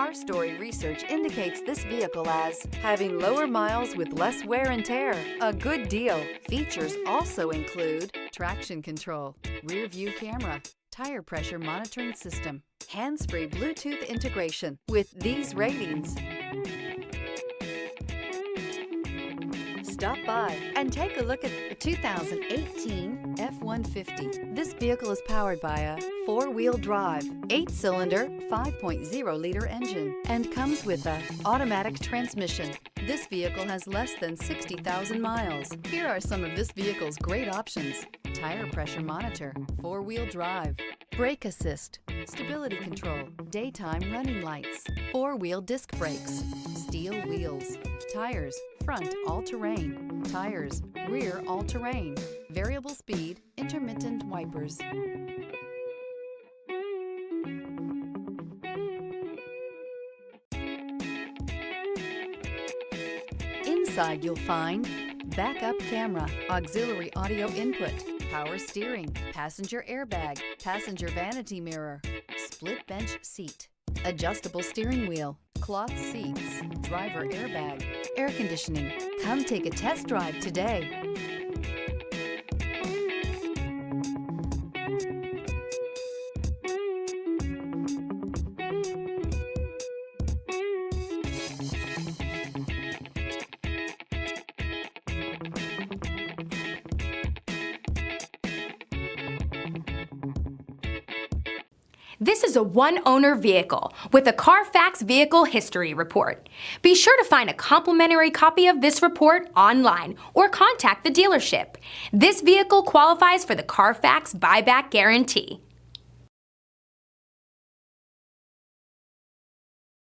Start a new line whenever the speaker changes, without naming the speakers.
Car Story research indicates this vehicle as having lower miles with less wear and tear. A good deal. Features also include traction control, rear view camera, tire pressure monitoring system, hands-free Bluetooth integration. With these ratings, stop by and take a look at the 2018 F-150. This vehicle is powered by a 4-wheel drive, 8-cylinder, 5.0-liter engine and comes with an automatic transmission. This vehicle has less than 60,000 miles. Here are some of this vehicle's great options: tire pressure monitor, 4-wheel drive, brake assist, stability control, daytime running lights, 4-wheel disc brakes, steel wheels, tires, front all-terrain, tires, rear all-terrain, variable speed, intermittent wipers. Inside you'll find backup camera, auxiliary audio input, power steering, passenger airbag, passenger vanity mirror, split bench seat, adjustable steering wheel, cloth seats, driver airbag, air conditioning. Come take a test drive today.
This is a one-owner vehicle with a Carfax Vehicle History Report. Be sure to find a complimentary copy of this report online or contact the dealership. This vehicle qualifies for the Carfax Buyback Guarantee.